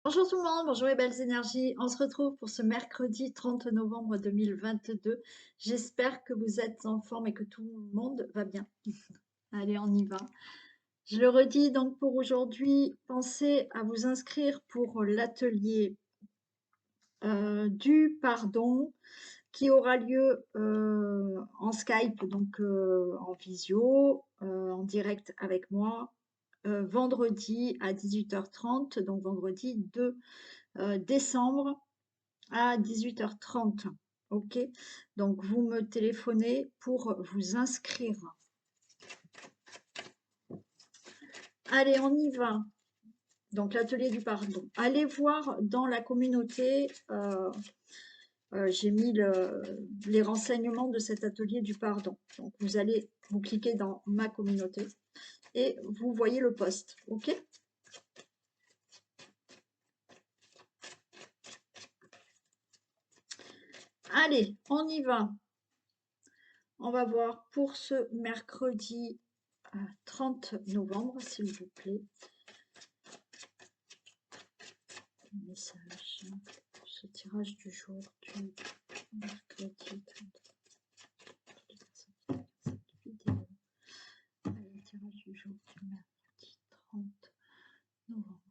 Bonjour tout le monde, bonjour les belles énergies. On se retrouve pour ce mercredi 30 novembre 2022. J'espère que vous êtes en forme et que tout le monde va bien. Allez, on y va. Je le redis donc pour aujourd'hui, pensez à vous inscrire pour l'atelier du pardon qui aura lieu en Skype, donc en visio, en direct avec moi, vendredi à 18h30, donc vendredi 2 décembre à 18h30. Ok, donc vous me téléphonez pour vous inscrire. Allez, on y va. Donc l'atelier du pardon. Allez voir dans la communauté, j'ai mis les renseignements de cet atelier du pardon. Donc vous cliquez dans ma communauté et vous voyez le post. Ok. Allez, on y va. On va voir pour ce mercredi 30 novembre, s'il vous plaît. Message. Ce tirage du jour du mercredi 30. Le tirage du jour du mercredi 30 novembre.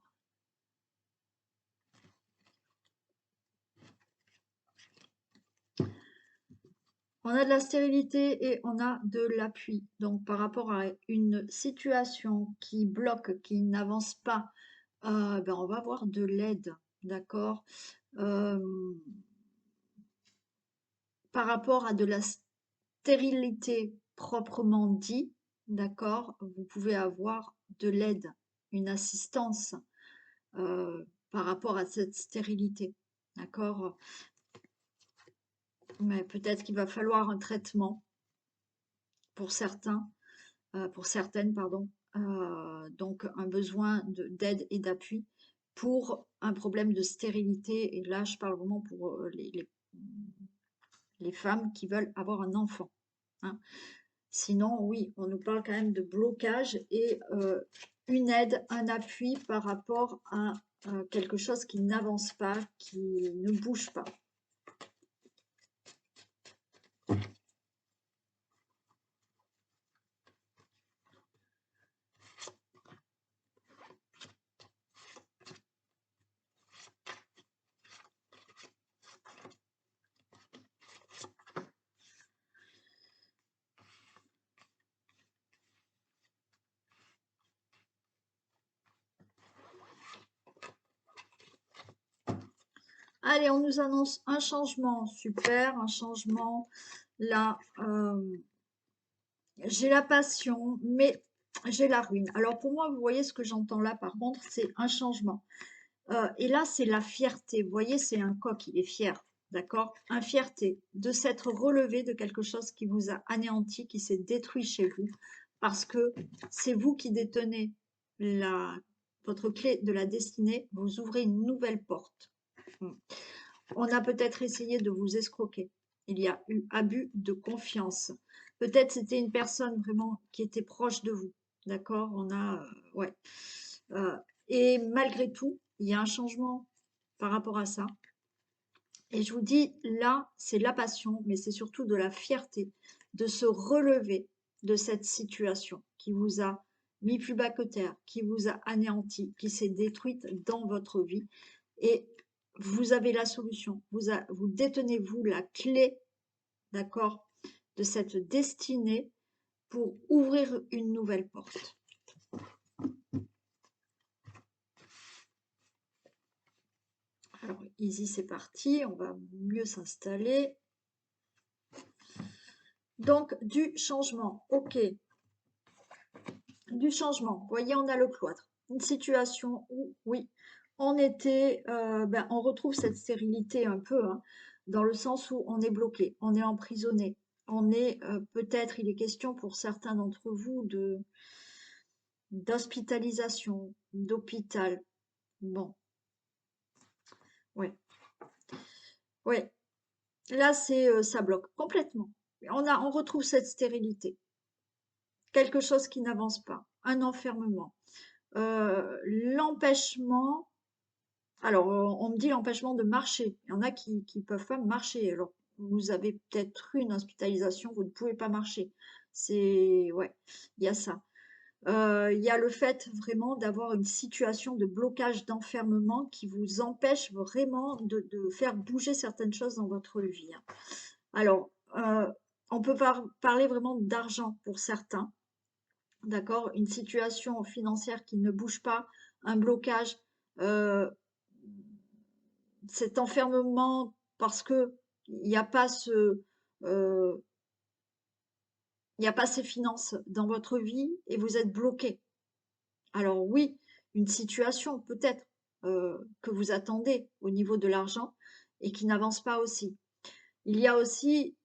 On a de la stérilité et on a de l'appui. Donc par rapport à une situation qui bloque, qui n'avance pas, ben, on va avoir de l'aide, d'accord. Par rapport à de la stérilité proprement dit, d'accord, vous pouvez avoir de l'aide, une assistance par rapport à cette stérilité, d'accord. Mais peut-être qu'il va falloir un traitement pour certains, pour certaines, pardon. Donc un besoin d'aide et d'appui pour un problème de stérilité. Et là, je parle vraiment pour les femmes qui veulent avoir un enfant. Hein. Sinon, oui, on nous parle quand même de blocage et une aide, un appui par rapport à quelque chose qui n'avance pas, qui ne bouge pas. Allez, on nous annonce un changement, super, un changement. Là, j'ai la passion, mais j'ai la ruine. Alors pour moi, vous voyez ce que j'entends là, par contre, c'est un changement. Et là, c'est la fierté. Vous voyez, c'est un coq, il est fier, d'accord? Un fierté de s'être relevé de quelque chose qui vous a anéanti, qui s'est détruit chez vous, parce que c'est vous qui détenez votre clé de la destinée. Vous ouvrez une nouvelle porte. On a peut-être essayé de vous escroquer. Il y a eu abus de confiance. Peut-être c'était une personne vraiment qui était proche de vous. D'accord? On a, ouais. Et malgré tout, il y a un changement par rapport à ça. Et je vous dis, là, c'est la passion, mais c'est surtout de la fierté de se relever de cette situation qui vous a mis plus bas que terre, qui vous a anéanti, qui s'est détruite dans votre vie. Et vous avez la solution. Vous détenez, vous, la clé, d'accord, de cette destinée pour ouvrir une nouvelle porte. Alors, easy, c'est parti. On va mieux s'installer. Donc, du changement. OK. Du changement. Vous voyez, on a le cloître. Une situation où, oui, on était, on retrouve cette stérilité un peu, hein, dans le sens où on est bloqué, on est emprisonné. On est, peut-être, il est question pour certains d'entre vous d'hospitalisation, d'hôpital. Bon, ouais. Ouais. Là, ça bloque complètement. On retrouve cette stérilité. Quelque chose qui n'avance pas. Un enfermement. L'empêchement Alors, on me dit l'empêchement de marcher. Il y en a qui peuvent pas marcher. Alors, vous avez peut-être une hospitalisation, vous ne pouvez pas marcher. C'est, ouais, il y a ça. Il y a le fait vraiment d'avoir une situation de blocage, d'enfermement qui vous empêche vraiment de faire bouger certaines choses dans votre vie, hein. Alors, on peut parler vraiment d'argent pour certains, d'accord? Une situation financière qui ne bouge pas, un blocage, euh, cet enfermement parce que il n'y a pas euh, il n'y a pas ces finances dans votre vie et vous êtes bloqué. Alors oui, une situation peut-être que vous attendez au niveau de l'argent et qui n'avance pas aussi. Il y a aussi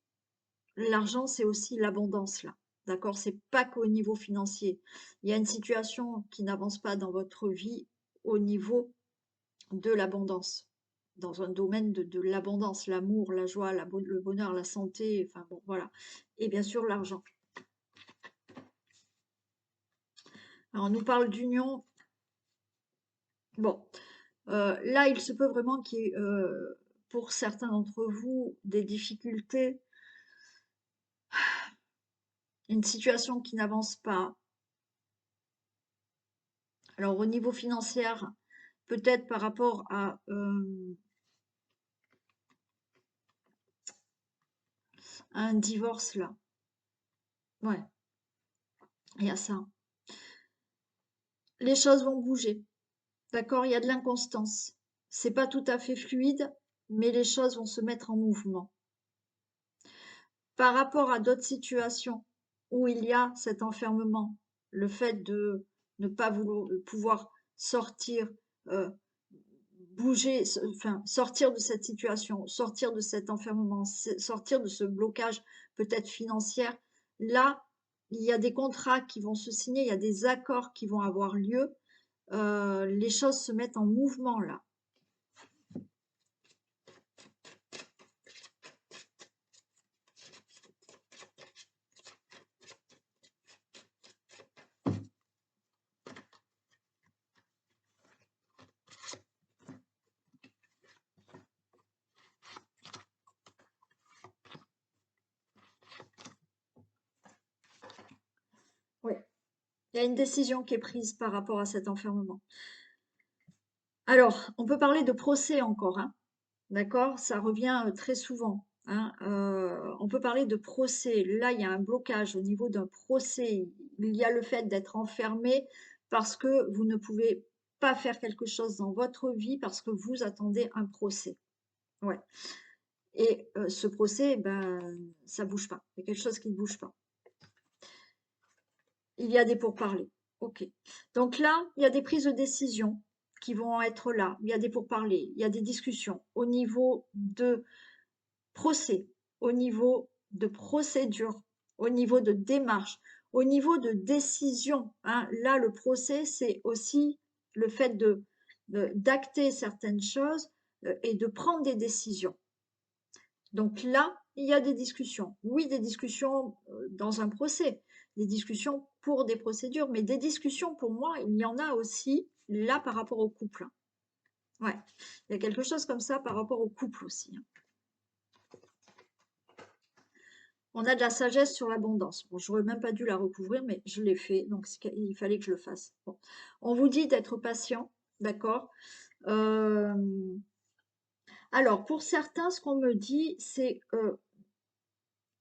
l'argent, c'est aussi l'abondance là. D'accord? C'est pas qu'au niveau financier. Il y a une situation qui n'avance pas dans votre vie au niveau de l'abondance, dans un domaine de l'abondance, l'amour, la joie, le bonheur, la santé, enfin bon, voilà. Et bien sûr, l'argent. Alors, on nous parle d'union. Bon, là, il se peut vraiment qu'il y ait, pour certains d'entre vous, des difficultés, une situation qui n'avance pas. Alors, au niveau financier, peut-être par rapport à un divorce, là. Ouais, il y a ça. Les choses vont bouger. D'accord? Il y a de l'inconstance. C'est pas tout à fait fluide, mais les choses vont se mettre en mouvement. Par rapport à d'autres situations où il y a cet enfermement, le fait de ne pas pouvoir sortir, euh, bouger, enfin, sortir de cette situation, sortir de cet enfermement, sortir de ce blocage peut-être financier, là, il y a des contrats qui vont se signer, il y a des accords qui vont avoir lieu, les choses se mettent en mouvement là. Oui, il y a une décision qui est prise par rapport à cet enfermement. Alors, on peut parler de procès encore, hein, d'accord? Ça revient très souvent, hein. On peut parler de procès. Là, il y a un blocage au niveau d'un procès. Il y a le fait d'être enfermé parce que vous ne pouvez pas faire quelque chose dans votre vie parce que vous attendez un procès. Ouais. Et ce procès, ben, ça bouge pas. Il y a quelque chose qui ne bouge pas. Il y a des pourparlers. OK. Donc là, il y a des prises de décision qui vont être là. Il y a des pourparlers, il y a des discussions au niveau de procès, au niveau de procédure, au niveau de démarche, au niveau de décision, hein. Là, le procès, c'est aussi le fait d'acter certaines choses et de prendre des décisions. Donc là, il y a des discussions. Oui, des discussions dans un procès, des discussions pour des procédures, mais des discussions pour moi, il y en a aussi là par rapport au couple. Ouais, il y a quelque chose comme ça par rapport au couple aussi, hein. On a de la sagesse sur l'abondance. Bon, j'aurais même pas dû la recouvrir, mais je l'ai fait, donc il fallait que je le fasse. Bon. On vous dit d'être patient, d'accord? Euh, Alors, pour certains, ce qu'on me dit, c'est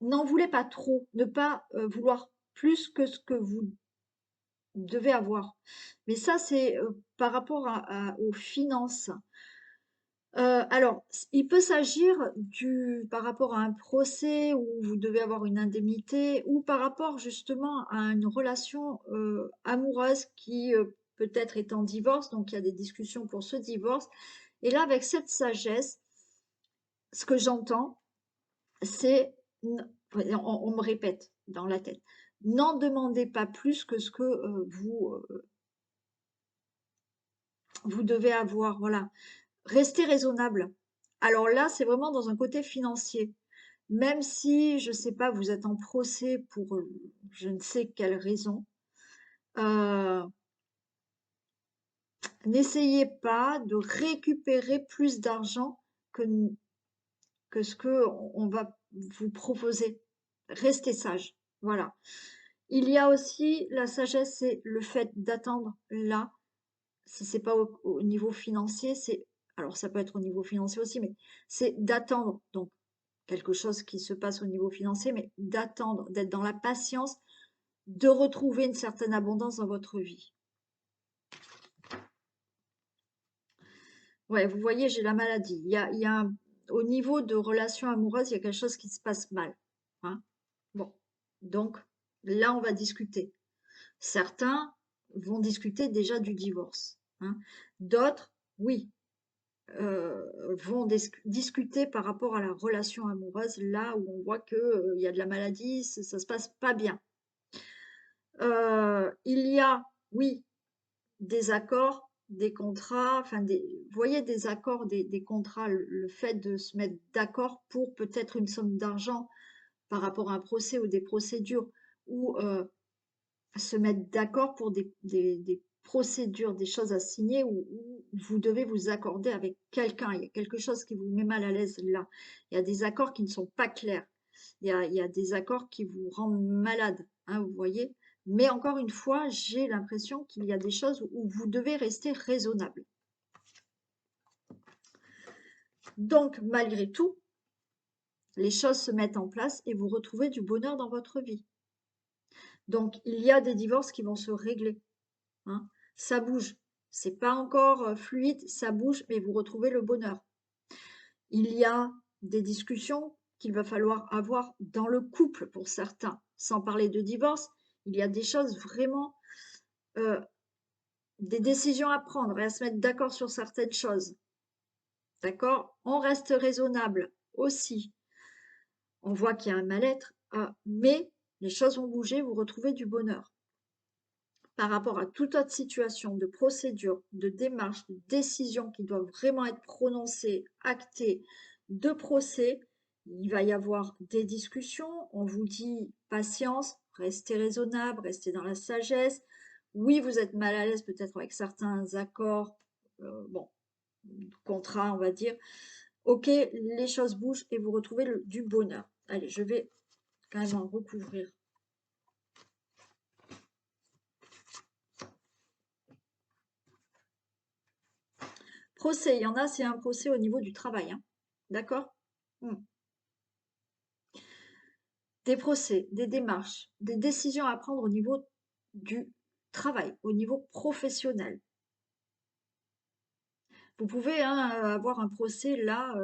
n'en voulez pas trop, ne pas vouloir plus que ce que vous devez avoir. Mais ça, c'est par rapport aux finances. Alors, il peut s'agir par rapport à un procès où vous devez avoir une indemnité ou par rapport justement à une relation amoureuse qui peut-être est en divorce, donc il y a des discussions pour ce divorce. Et là, avec cette sagesse, ce que j'entends, c'est, on me répète dans la tête, n'en demandez pas plus que ce que vous devez avoir. Voilà. Restez raisonnable. Alors là, c'est vraiment dans un côté financier. Même si, je ne sais pas, vous êtes en procès pour je ne sais quelle raison, euh, N'essayez pas de récupérer plus d'argent que, que ce que on va vous proposer. Restez sage. Voilà. Il y a aussi la sagesse, c'est le fait d'attendre là. Si c'est pas au niveau financier, c'est alors ça peut être au niveau financier aussi, mais c'est d'attendre. Donc quelque chose qui se passe au niveau financier, mais d'attendre, d'être dans la patience, de retrouver une certaine abondance dans votre vie. Ouais, vous voyez, j'ai la maladie. Au niveau de relations amoureuses, il y a quelque chose qui se passe mal. Hein. Bon, donc là, on va discuter. Certains vont discuter déjà du divorce. Hein. D'autres, oui, vont discuter par rapport à la relation amoureuse, là où on voit qu'il y a de la maladie, ça se passe pas bien. Il y a, oui, des accords, des contrats, enfin, vous voyez, des accords, des contrats, le fait de se mettre d'accord pour peut-être une somme d'argent par rapport à un procès ou des procédures, ou se mettre d'accord pour des procédures, des choses à signer où vous devez vous accorder avec quelqu'un. Il y a quelque chose qui vous met mal à l'aise là. Il y a des accords qui ne sont pas clairs. Il y a des accords qui vous rendent malade, hein, vous voyez. Mais encore une fois, j'ai l'impression qu'il y a des choses où vous devez rester raisonnable. Donc, malgré tout, les choses se mettent en place et vous retrouvez du bonheur dans votre vie. Donc, il y a des divorces qui vont se régler. Hein. Ça bouge. C'est pas encore fluide, ça bouge, mais vous retrouvez le bonheur. Il y a des discussions qu'il va falloir avoir dans le couple pour certains. Sans parler de divorce, il y a des choses vraiment, euh, des décisions à prendre et à se mettre d'accord sur certaines choses. D'accord? On reste raisonnable aussi. On voit qu'il y a un mal-être, mais les choses vont bouger, vous retrouvez du bonheur. Par rapport à toute autre situation de procédure, de démarche, de décision qui doivent vraiment être prononcées, actées, de procès, il va y avoir des discussions. On vous dit patience, restez raisonnable, restez dans la sagesse. Oui, vous êtes mal à l'aise peut-être avec certains accords, bon, contrats, on va dire. Ok, les choses bougent et vous retrouvez du bonheur. Allez, je vais quand même en recouvrir. Procès, il y en a, c'est un procès au niveau du travail. Hein. D'accord? Des procès, des démarches, des décisions à prendre au niveau du travail, au niveau professionnel. Vous pouvez hein, avoir un procès là,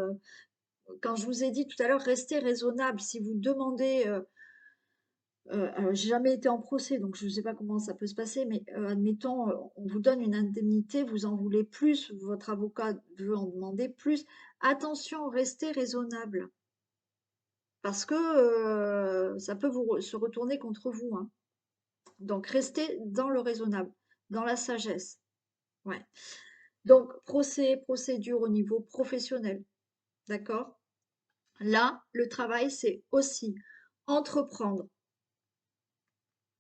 quand je vous ai dit tout à l'heure, restez raisonnable. Si vous demandez, alors j'ai jamais été en procès, donc je ne sais pas comment ça peut se passer, mais admettons, on vous donne une indemnité, vous en voulez plus, votre avocat veut en demander plus. Attention, restez raisonnable, parce que ça peut se retourner contre vous. Hein. Donc, restez dans le raisonnable, dans la sagesse. Ouais. Donc, procédure au niveau professionnel. D'accord? Là, le travail, c'est aussi entreprendre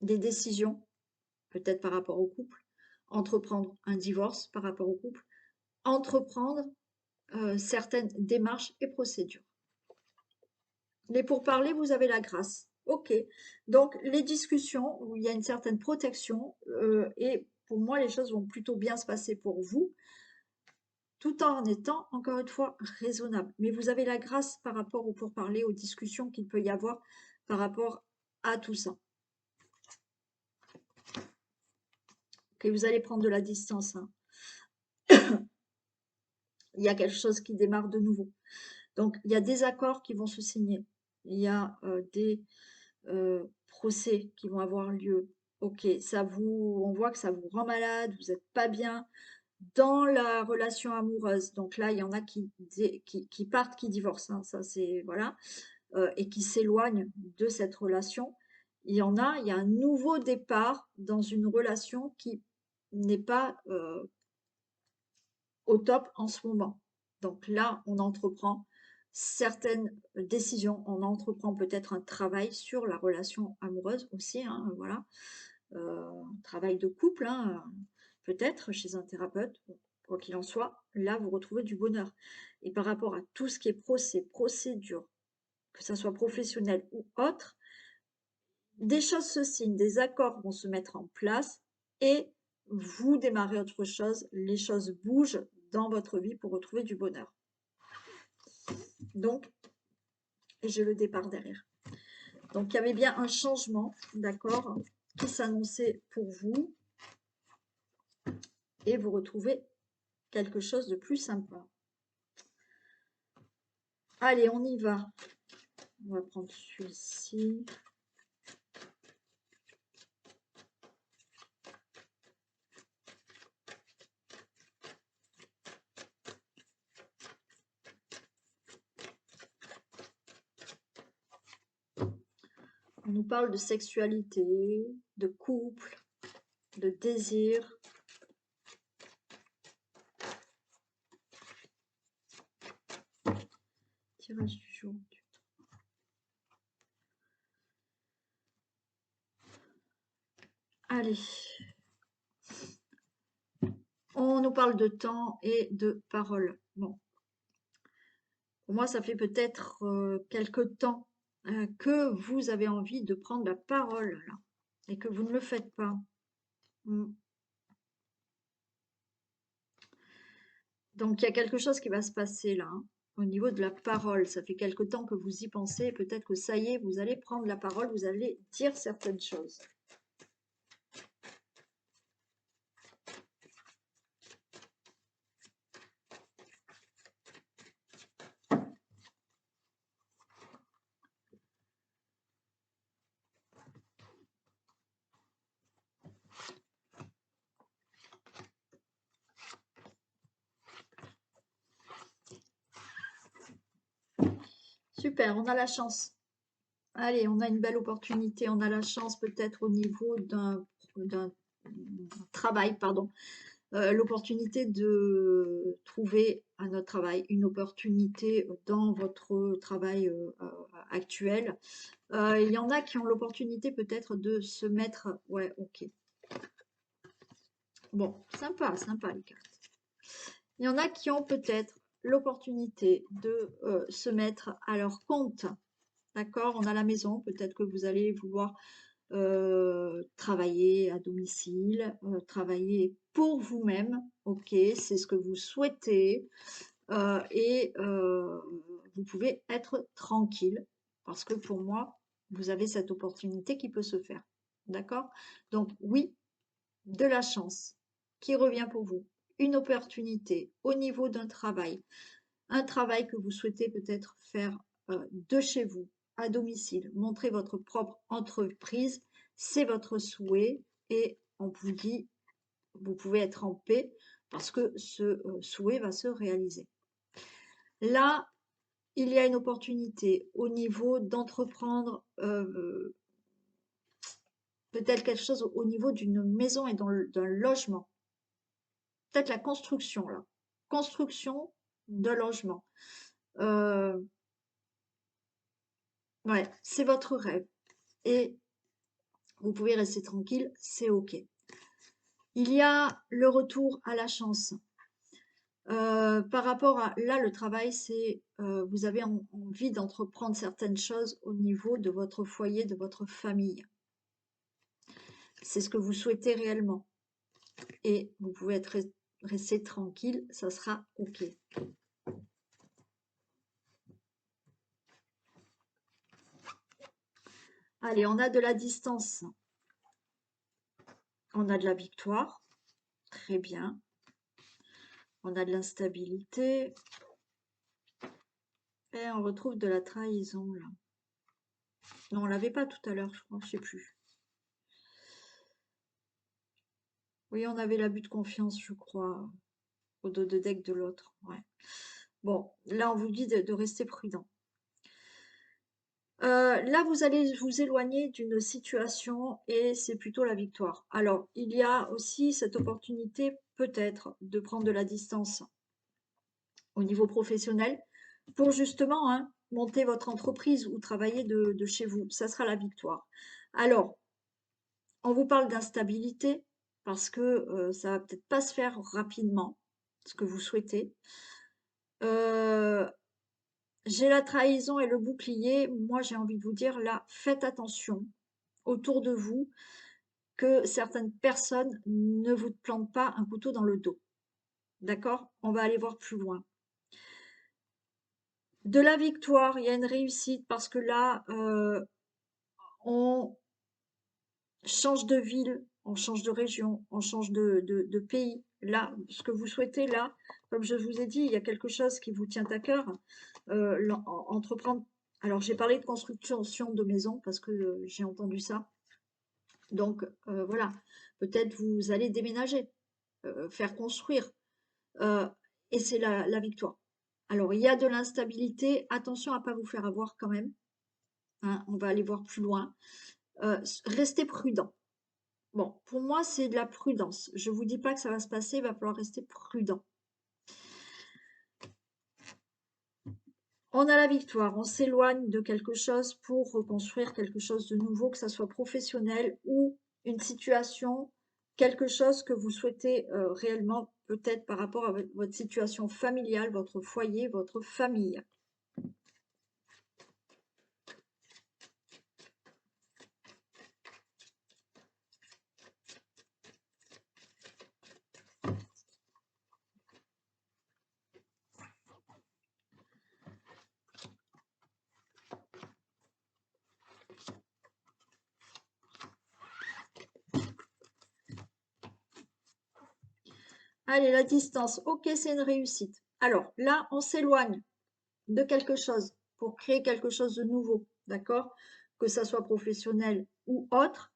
des décisions, peut-être par rapport au couple, entreprendre un divorce par rapport au couple, entreprendre certaines démarches et procédures. Les pourparlers, vous avez la grâce. Ok. Donc, les discussions où il y a une certaine protection et pour moi, les choses vont plutôt bien se passer pour vous, tout en étant, encore une fois, raisonnable. Mais vous avez la grâce par rapport aux pourparlers, aux discussions qu'il peut y avoir par rapport à tout ça. Ok, vous allez prendre de la distance. Hein. Il y a quelque chose qui démarre de nouveau. Donc, il y a des accords qui vont se signer. Il y a des procès qui vont avoir lieu. Ok, on voit que ça vous rend malade, vous n'êtes pas bien dans la relation amoureuse. Donc là, il y en a qui partent, qui divorcent. Hein, ça c'est voilà, et qui s'éloignent de cette relation. Il y en a, il y a un nouveau départ dans une relation qui n'est pas au top en ce moment. Donc là, on entreprend certaines décisions, on entreprend peut-être un travail sur la relation amoureuse aussi, hein, voilà, travail de couple, hein, peut-être chez un thérapeute, bon, quoi qu'il en soit, là, vous retrouvez du bonheur. Et par rapport à tout ce qui est procédures, que ça soit professionnel ou autre, des choses se signent, des accords vont se mettre en place et vous démarrez autre chose, les choses bougent dans votre vie pour retrouver du bonheur. Donc, j'ai le départ derrière. Donc, il y avait bien un changement, d'accord, qui s'annonçait pour vous et vous retrouvez quelque chose de plus sympa. Allez, on y va. On va prendre celui-ci. On nous parle de sexualité, de couple, de désir. Tirage du jour. Allez. On nous parle de temps et de parole. Bon. Pour moi, ça fait peut-être quelque temps que vous avez envie de prendre la parole là, et que vous ne le faites pas. Donc, il y a quelque chose qui va se passer là, hein, au niveau de la parole. Ça fait quelque temps que vous y pensez. Peut-être que ça y est, vous allez prendre la parole, vous allez dire certaines choses. Super, on a la chance. Allez, on a une belle opportunité. On a la chance peut-être au niveau d'un travail, pardon. L'opportunité de trouver un autre travail, une opportunité dans votre travail actuel. Il y en a qui ont l'opportunité peut-être de se mettre... Ouais, ok. Bon, sympa, sympa les cartes. Il y en a qui ont peut-être l'opportunité de se mettre à leur compte. D'accord? On a la maison, peut-être que vous allez vouloir travailler à domicile, travailler pour vous-même, ok, c'est ce que vous souhaitez, et vous pouvez être tranquille, parce que pour moi, vous avez cette opportunité qui peut se faire, d'accord? Donc oui, de la chance qui revient pour vous, une opportunité au niveau d'un travail, un travail que vous souhaitez peut-être faire de chez vous, à domicile, montrer votre propre entreprise, c'est votre souhait et on vous dit, vous pouvez être en paix parce que ce souhait va se réaliser. Là, il y a une opportunité au niveau d'entreprendre peut-être quelque chose au niveau d'une maison et d'un logement. Peut-être la construction, là. Construction de logement. Ouais, c'est votre rêve. Et vous pouvez rester tranquille, c'est OK. Il y a le retour à la chance. Par rapport à là, le travail, c'est vous avez envie d'entreprendre certaines choses au niveau de votre foyer, de votre famille. C'est ce que vous souhaitez réellement. Et vous pouvez rester tranquille, ça sera OK. Allez, on a de la distance. On a de la victoire. Très bien. On a de l'instabilité. Et on retrouve de la trahison, là. Non, on l'avait pas tout à l'heure, je crois, je sais plus. Oui, on avait l'abus de confiance, je crois, au dos de deck de l'autre. Ouais. Bon, là, on vous dit de rester prudent. Là, vous allez vous éloigner d'une situation et c'est plutôt la victoire. Alors, il y a aussi cette opportunité, peut-être, de prendre de la distance au niveau professionnel pour justement hein, monter votre entreprise ou travailler de chez vous. Ça sera la victoire. Alors, on vous parle d'instabilité parce que ça va peut-être pas se faire rapidement, ce que vous souhaitez. J'ai la trahison et le bouclier. Moi, j'ai envie de vous dire là, faites attention autour de vous que certaines personnes ne vous plantent pas un couteau dans le dos. D'accord? On va aller voir plus loin. De la victoire, il y a une réussite parce que là, on change de ville, on change de région, on change de pays. Là, ce que vous souhaitez, là, comme je vous ai dit, il y a quelque chose qui vous tient à cœur. Entreprendre. Alors, j'ai parlé de construction de maison parce que j'ai entendu ça. Donc, voilà, peut-être vous allez déménager, faire construire. Et c'est la victoire. Alors, il y a de l'instabilité. Attention à ne pas vous faire avoir quand même. Hein, on va aller voir plus loin. Restez prudent. Bon, pour moi, c'est de la prudence. Je ne vous dis pas que ça va se passer, il va falloir rester prudent. On a la victoire, on s'éloigne de quelque chose pour reconstruire quelque chose de nouveau, que ça soit professionnel ou une situation, quelque chose que vous souhaitez réellement, peut-être par rapport à votre situation familiale, votre foyer, votre famille. Allez, la distance, ok, c'est une réussite. Alors là, on s'éloigne de quelque chose pour créer quelque chose de nouveau, d'accord? Que ça soit professionnel ou autre.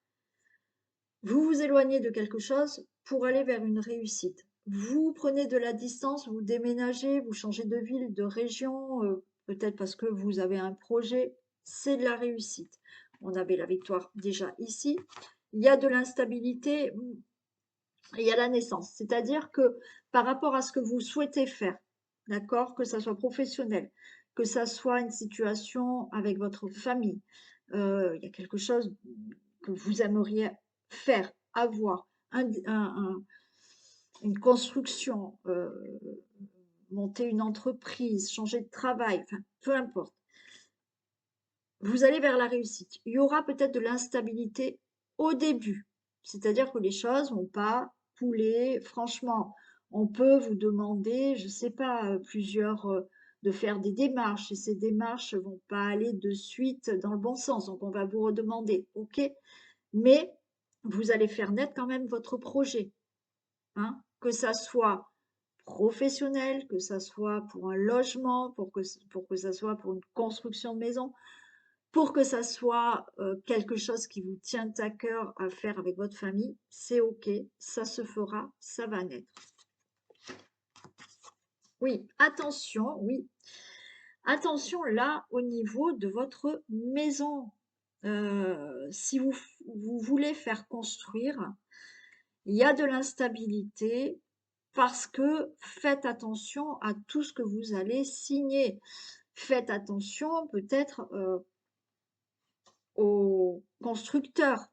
Vous vous éloignez de quelque chose pour aller vers une réussite. Vous prenez de la distance, vous déménagez, vous changez de ville, de région, peut-être parce que vous avez un projet, c'est de la réussite. On avait la victoire déjà ici. Il y a de l'instabilité, il y a la naissance. C'est-à-dire que par rapport à ce que vous souhaitez faire, d'accord, que ça soit professionnel, que ça soit une situation avec votre famille, il y a quelque chose que vous aimeriez faire, avoir, une construction, monter une entreprise, changer de travail, enfin, peu importe. Vous allez vers la réussite. Il y aura peut-être de l'instabilité au début, c'est-à-dire que les choses vont pas couler. Franchement, on peut vous demander, je sais pas, de faire des démarches et ces démarches vont pas aller de suite dans le bon sens. Donc, on va vous redemander, ok, mais vous allez faire naître quand même votre projet, hein, que ça soit professionnel, que ça soit pour un logement, pour que ça soit pour une construction de maison, pour que ça soit quelque chose qui vous tient à cœur à faire avec votre famille, c'est ok, ça se fera, ça va naître. Oui, attention là au niveau de votre maison. Si vous voulez faire construire, il y a de l'instabilité parce que faites attention à tout ce que vous allez signer. Faites attention peut-être aux constructeurs.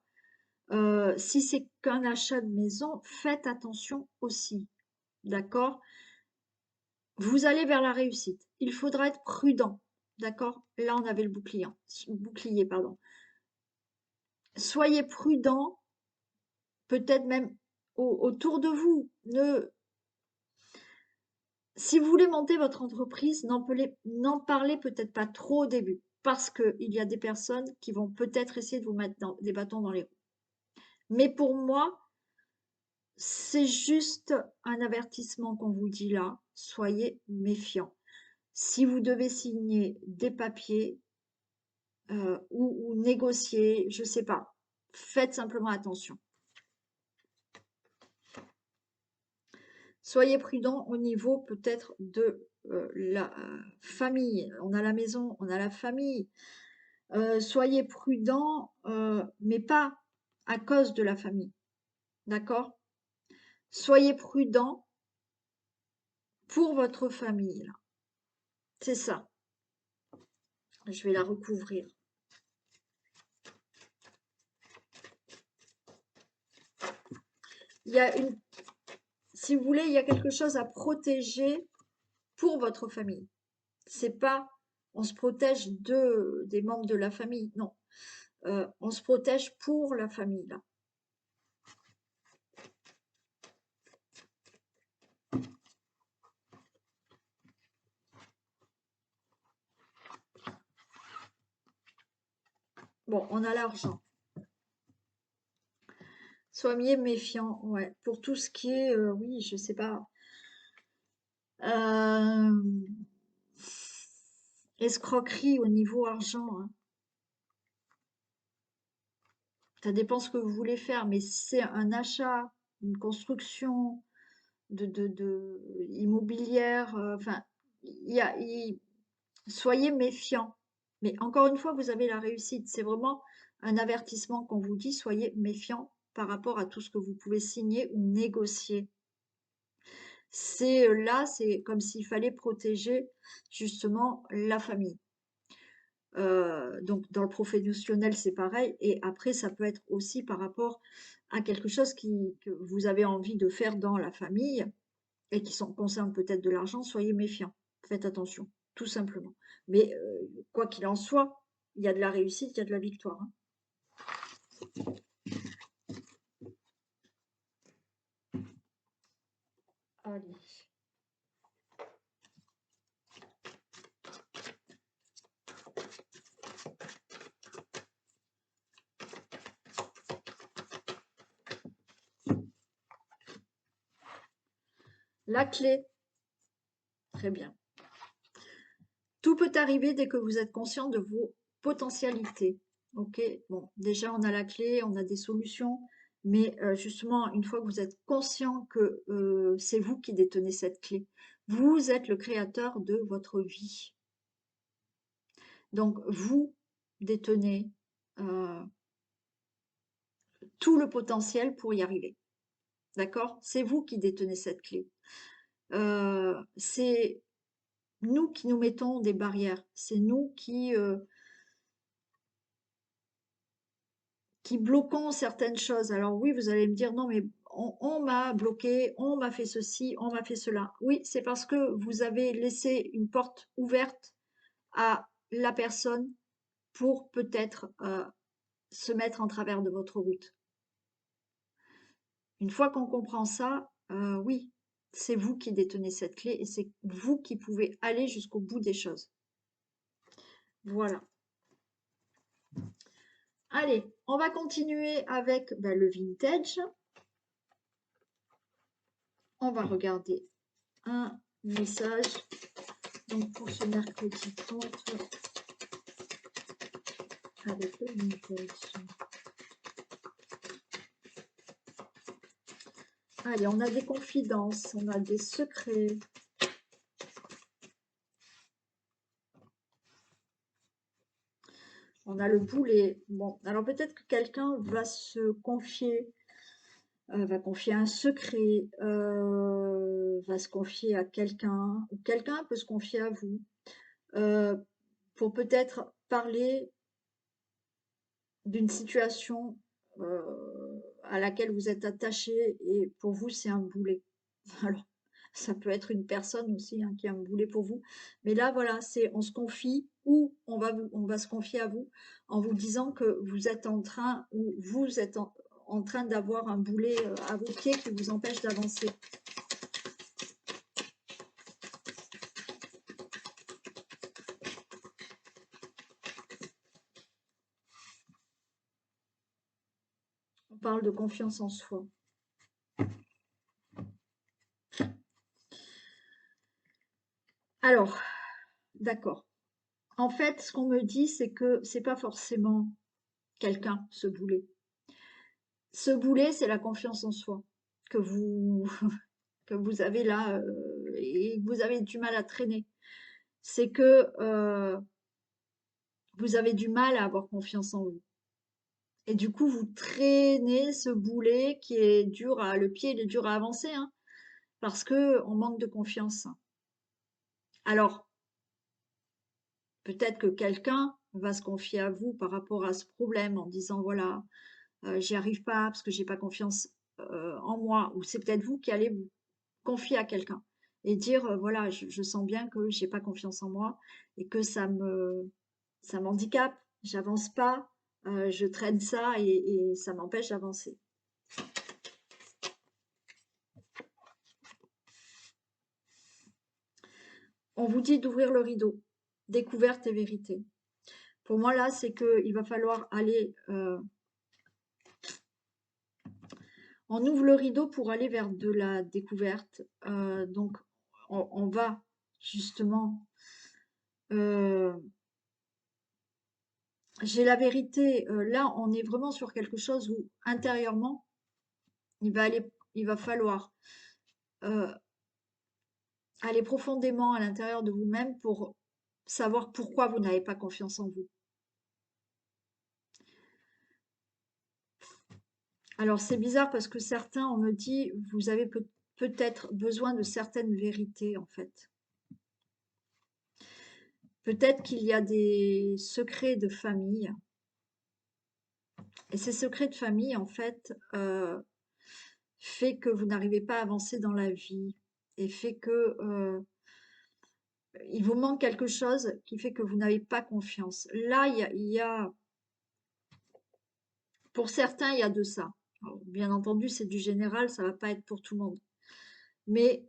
Si c'est qu'un achat de maison, faites attention aussi. D'accord? Vous allez vers la réussite. Il faudra être prudent. D'accord? Là, on avait le bouclier, pardon. Soyez prudent, peut-être même autour de vous. Si vous voulez monter votre entreprise, n'en parlez peut-être pas trop au début, parce qu'il y a des personnes qui vont peut-être essayer de vous mettre des bâtons dans les roues. Mais pour moi, c'est juste un avertissement qu'on vous dit là, soyez méfiants. Si vous devez signer des papiers ou négocier, je ne sais pas, faites simplement attention. Soyez prudents au niveau peut-être de la famille. On a la maison, on a la famille. Soyez prudents, mais pas à cause de la famille. D'accord? Soyez prudents pour votre famille. C'est ça. Je vais la recouvrir. il y a une, si vous voulez, il y a quelque chose à protéger pour votre famille. C'est pas, on se protège des membres de la famille, non. On se protège pour la famille, là. Bon, on a l'argent. Soyez méfiant, ouais. Pour tout ce qui est, oui, je sais pas. Euh, escroquerie au niveau argent, hein. Ça dépend ce que vous voulez faire, mais si c'est un achat, une construction de immobilière, enfin, il y a, soyez méfiant. Mais encore une fois, vous avez la réussite. C'est vraiment un avertissement qu'on vous dit, soyez méfiant par rapport à tout ce que vous pouvez signer ou négocier. C'est là, c'est comme s'il fallait protéger justement la famille. Donc dans le professionnel, c'est pareil. Et après, ça peut être aussi par rapport à quelque chose que vous avez envie de faire dans la famille et qui concerne peut-être de l'argent. Soyez méfiants. Faites attention, tout simplement. Mais quoi qu'il en soit, il y a de la réussite, il y a de la victoire, hein. Allez. La clé. Très bien. Tout peut arriver dès que vous êtes conscient de vos potentialités. Ok, bon, déjà on a la clé, on a des solutions, mais justement, une fois que vous êtes conscient que c'est vous qui détenez cette clé, vous êtes le créateur de votre vie. Donc vous détenez tout le potentiel pour y arriver. D'accord? C'est vous qui détenez cette clé. C'est nous qui nous mettons des barrières. C'est nous qui bloquons certaines choses. Alors oui, vous allez me dire, non, mais on m'a bloqué, on m'a fait ceci, on m'a fait cela. Oui, c'est parce que vous avez laissé une porte ouverte à la personne pour peut-être se mettre en travers de votre route. Une fois qu'on comprend ça, oui, c'est vous qui détenez cette clé et c'est vous qui pouvez aller jusqu'au bout des choses. Voilà. Allez, on va continuer avec le vintage. On va regarder un message donc pour ce mercredi 30 avec le vintage. Allez, on a des confidences, on a des secrets. On a le boulet. Bon, alors peut-être que quelqu'un va se confier, va confier un secret, va se confier à quelqu'un, ou quelqu'un peut se confier à vous, euh, pour peut-être parler d'une situation à laquelle vous êtes attaché et pour vous c'est un boulet. Alors, ça peut être une personne aussi hein, qui a un boulet pour vous. Mais là, voilà, c'est on se confie ou on va se confier à vous en vous disant que vous êtes en train ou vous êtes en train d'avoir un boulet à vos pieds qui vous empêche d'avancer. On parle de confiance en soi. Alors, d'accord. En fait, ce qu'on me dit, c'est que c'est pas forcément quelqu'un, ce boulet. Ce boulet, c'est la confiance en soi que vous, que vous avez là et que vous avez du mal à traîner. C'est que vous avez du mal à avoir confiance en vous. Et du coup, vous traînez ce boulet qui est dur à, le pied, il est dur à avancer, hein, parce que on manque de confiance. Alors, peut-être que quelqu'un va se confier à vous par rapport à ce problème en disant, voilà, j'y arrive pas parce que j'ai pas confiance en moi, ou c'est peut-être vous qui allez vous confier à quelqu'un et dire, voilà, je sens bien que j'ai pas confiance en moi et que ça m'handicape, j'avance pas, je traîne ça et ça m'empêche d'avancer. On vous dit d'ouvrir le rideau, découverte et vérité. Pour moi, là, c'est qu'il va falloir aller, on ouvre le rideau pour aller vers de la découverte. Donc, on va justement, euh, j'ai la vérité. Là, on est vraiment sur quelque chose où intérieurement, il va falloir euh, aller profondément à l'intérieur de vous-même pour savoir pourquoi vous n'avez pas confiance en vous. Alors, c'est bizarre parce que certains, on me dit, vous avez peut-être besoin de certaines vérités, en fait. Peut-être qu'il y a des secrets de famille. Et ces secrets de famille, en fait, fait que vous n'arrivez pas à avancer dans la vie. Et fait que il vous manque quelque chose qui fait que vous n'avez pas confiance. Là, pour certains, il y a de ça. Alors, bien entendu, c'est du général, ça va pas être pour tout le monde. Mais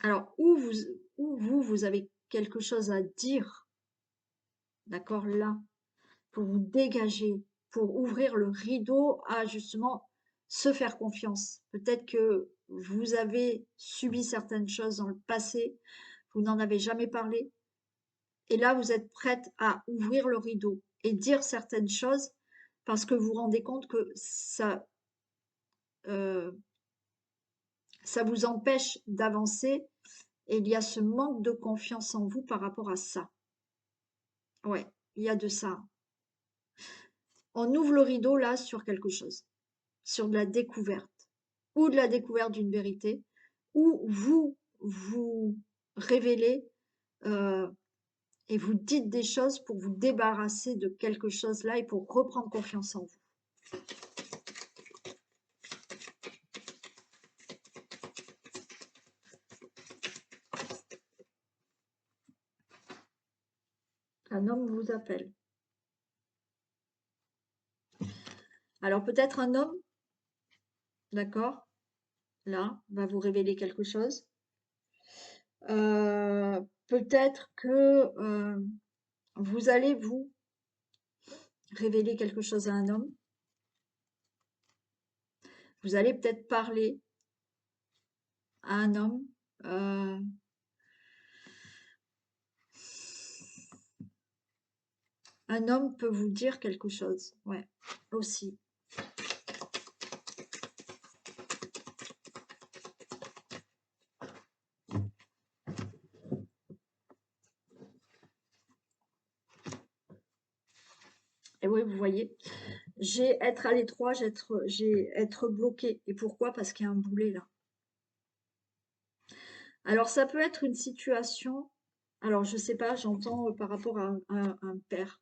alors, vous avez quelque chose à dire, d'accord, là, pour vous dégager, pour ouvrir le rideau à justement se faire confiance. Peut-être que vous avez subi certaines choses dans le passé, vous n'en avez jamais parlé, et là, vous êtes prête à ouvrir le rideau et dire certaines choses parce que vous vous rendez compte que euh, ça vous empêche d'avancer et il y a ce manque de confiance en vous par rapport à ça. Ouais, il y a de ça. On ouvre le rideau là sur quelque chose, sur de la découverte, ou de la découverte d'une vérité, ou vous révélez euh, et vous dites des choses pour vous débarrasser de quelque chose là et pour reprendre confiance en vous. Un homme vous appelle. Alors peut-être un homme, d'accord, là, va vous révéler quelque chose. Peut-être que vous allez vous révéler quelque chose à un homme. Vous allez peut-être parler à un homme. euh, un homme peut vous dire quelque chose, ouais, aussi. Et oui, vous voyez, j'ai être à l'étroit, j'ai être bloqué. Et pourquoi? Parce qu'il y a un boulet là. Alors ça peut être une situation, alors je sais pas, j'entends par rapport à un père,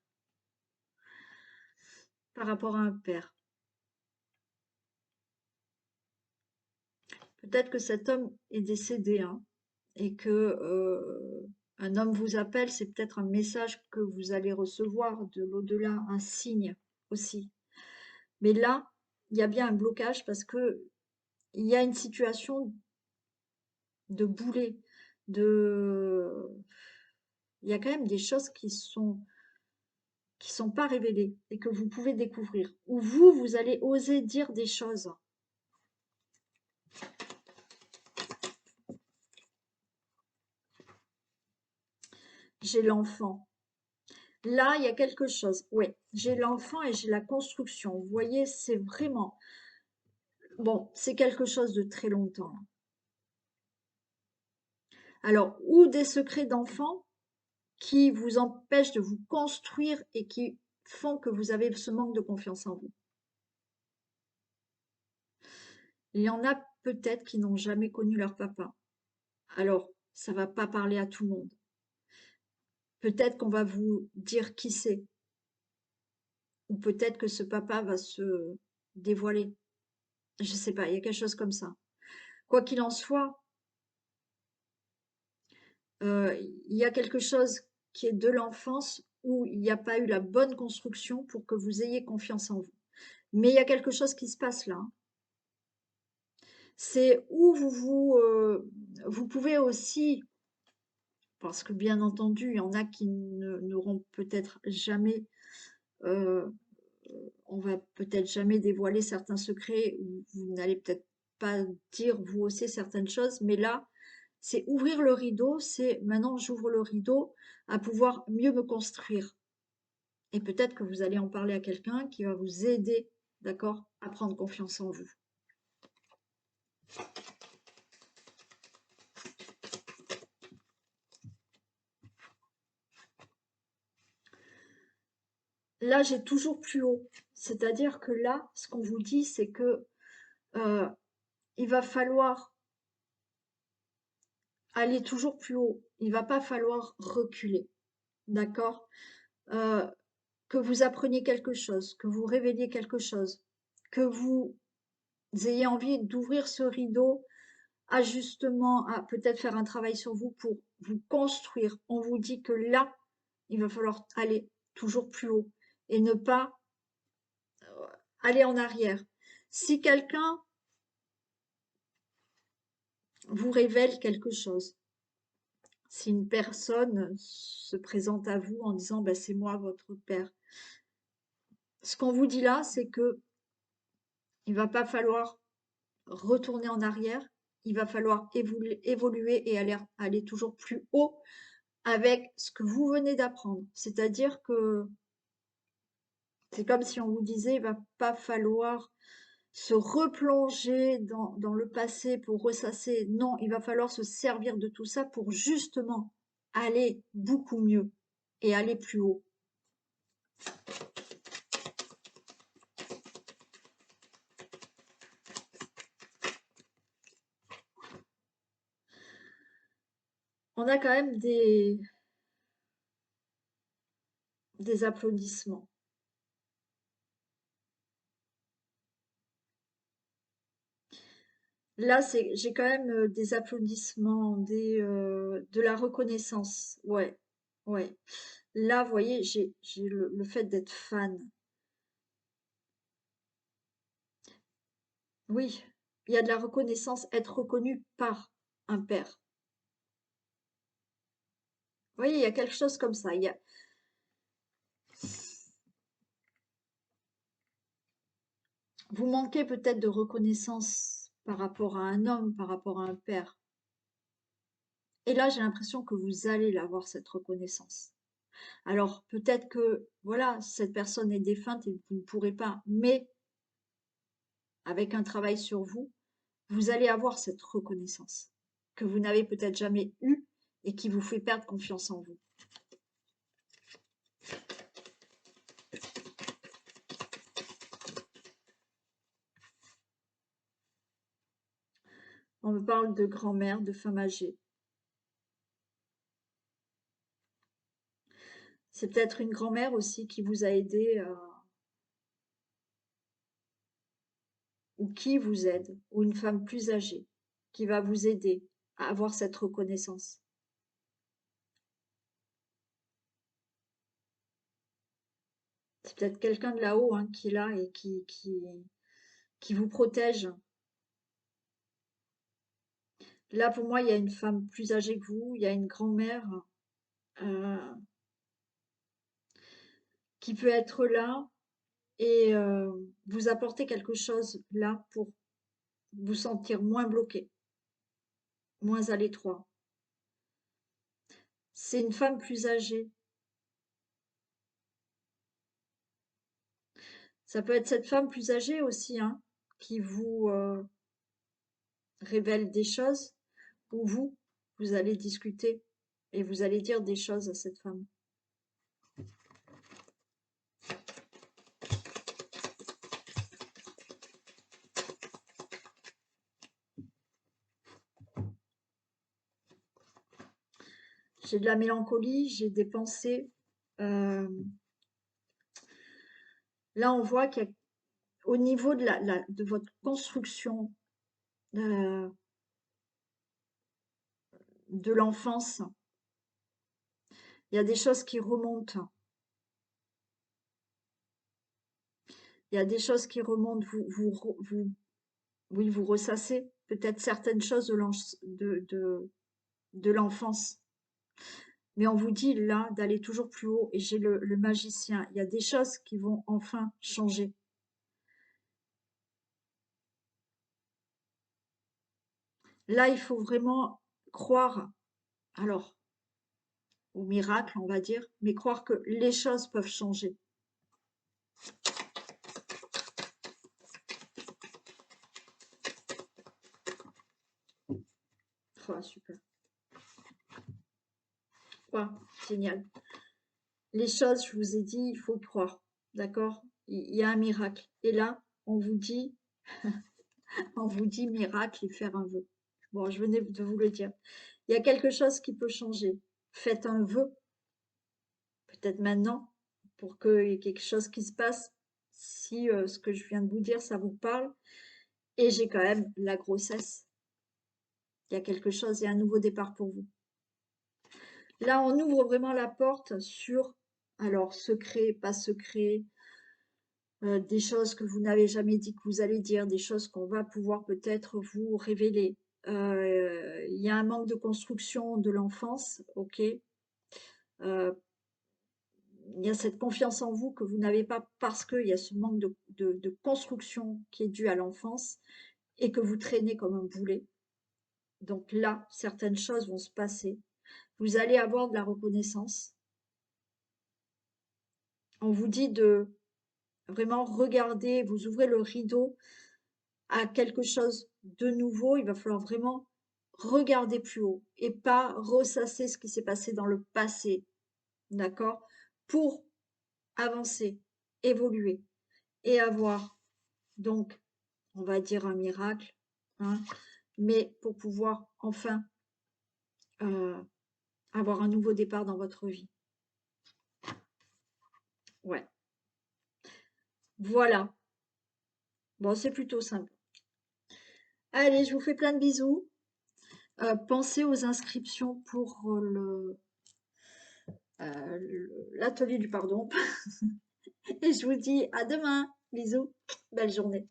par rapport à un père. Peut-être que cet homme est décédé, hein, et que un homme vous appelle, c'est peut-être un message que vous allez recevoir de l'au-delà, un signe aussi. Mais là, il y a bien un blocage parce que il y a une situation de boulet, de... Il y a quand même des choses qui sont pas révélées et que vous pouvez découvrir. Ou vous allez oser dire des choses. J'ai l'enfant. Là, il y a quelque chose. Oui, j'ai l'enfant et j'ai la construction. Vous voyez, c'est vraiment... Bon, c'est quelque chose de très longtemps. Alors, ou des secrets d'enfant qui vous empêchent de vous construire et qui font que vous avez ce manque de confiance en vous. Il y en a peut-être qui n'ont jamais connu leur papa. Alors, ça va pas parler à tout le monde. Peut-être qu'on va vous dire qui c'est. Ou peut-être que ce papa va se dévoiler. Je sais pas, il y a quelque chose comme ça. Quoi qu'il en soit, il y a quelque chose qui est de l'enfance où il n'y a pas eu la bonne construction pour que vous ayez confiance en vous. Mais il y a quelque chose qui se passe là, hein. C'est où vous pouvez aussi, parce que bien entendu, il y en a qui n'auront peut-être jamais, euh, on va peut-être jamais dévoiler certains secrets, ou vous n'allez peut-être pas dire vous aussi certaines choses, mais là, c'est ouvrir le rideau, c'est maintenant j'ouvre le rideau à pouvoir mieux me construire. Et peut-être que vous allez en parler à quelqu'un qui va vous aider, d'accord, à prendre confiance en vous. Là, j'ai toujours plus haut. C'est-à-dire que là, ce qu'on vous dit, c'est que euh, il va falloir aller toujours plus haut. Il va pas falloir reculer, d'accord? Euh, que vous appreniez quelque chose, que vous révéliez quelque chose, que vous ayez envie d'ouvrir ce rideau à justement, à peut-être faire un travail sur vous pour vous construire. On vous dit que là, il va falloir aller toujours plus haut et ne pas aller en arrière. Si quelqu'un vous révèle quelque chose, si une personne se présente à vous en disant ben, c'est moi votre père, ce qu'on vous dit là, c'est que il va pas falloir retourner en arrière, il va falloir évoluer et aller toujours plus haut avec ce que vous venez d'apprendre. C'est-à-dire que c'est comme si on vous disait, il va pas falloir se replonger dans le passé pour ressasser. Non, il va falloir se servir de tout ça pour justement aller beaucoup mieux et aller plus haut. On a quand même des applaudissements. Là, j'ai quand même des applaudissements, de la reconnaissance. Ouais, ouais. Là, vous voyez, j'ai le fait d'être fan. Oui, il y a de la reconnaissance, être reconnu par un père. Vous voyez, il y a quelque chose comme ça. Vous manquez peut-être de reconnaissance par rapport à un homme, par rapport à un père. Et là, j'ai l'impression que vous allez l'avoir, cette reconnaissance. Alors, peut-être que, voilà, cette personne est défunte et vous ne pourrez pas, mais avec un travail sur vous, vous allez avoir cette reconnaissance que vous n'avez peut-être jamais eue et qui vous fait perdre confiance en vous. On me parle de grand-mère, de femme âgée. C'est peut-être une grand-mère aussi qui vous a aidé ou qui vous aide, ou une femme plus âgée qui va vous aider à avoir cette reconnaissance. C'est peut-être quelqu'un de là-haut hein, qui est là et qui vous protège. Là, pour moi, il y a une femme plus âgée que vous, il y a une grand-mère euh, qui peut être là et vous apporter quelque chose là pour vous sentir moins bloqué, moins à l'étroit. C'est une femme plus âgée. Ça peut être cette femme plus âgée aussi, hein, qui vous révèle des choses, ou vous allez discuter et vous allez dire des choses à cette femme. J'ai de la mélancolie, j'ai des pensées. euh, Là, on voit qu'il y a au niveau de votre construction de l'enfance, il y a des choses qui remontent. Il y a des choses qui remontent. Oui, vous ressassez peut-être certaines choses de l'enfance. Mais on vous dit là d'aller toujours plus haut. Et j'ai le magicien. Il y a des choses qui vont enfin changer. Là, il faut vraiment croire, alors, au miracle, on va dire, mais croire que les choses peuvent changer. Oh, super. Ouais, génial. Les choses, je vous ai dit, il faut croire. D'accord? Il y a un miracle. Et là, on vous dit miracle et faire un vœu. Bon, je venais de vous le dire. Il y a quelque chose qui peut changer. Faites un vœu, peut-être maintenant, pour qu'il y ait quelque chose qui se passe. Si ce que je viens de vous dire, ça vous parle. Et j'ai quand même la grossesse. Il y a quelque chose, il y a un nouveau départ pour vous. Là, on ouvre vraiment la porte sur, alors, secret, pas secret, des choses que vous n'avez jamais dit que vous allez dire, des choses qu'on va pouvoir peut-être vous révéler. Il y a un manque de construction de l'enfance, ok. Il y a cette confiance en vous que vous n'avez pas parce qu'il y a ce manque de construction qui est dû à l'enfance et que vous traînez comme un boulet. Donc là, certaines choses vont se passer. Vous allez avoir de la reconnaissance. On vous dit de vraiment regarder, vous ouvrez le rideau à quelque chose de nouveau. Il va falloir vraiment regarder plus haut et pas ressasser ce qui s'est passé dans le passé, d'accord? Pour avancer, évoluer et avoir donc, on va dire un miracle, hein, mais pour pouvoir enfin euh, avoir un nouveau départ dans votre vie. Ouais, voilà. Bon, c'est plutôt simple. Allez, je vous fais plein de bisous. Pensez aux inscriptions pour l'atelier du pardon. Et je vous dis à demain. Bisous. Belle journée.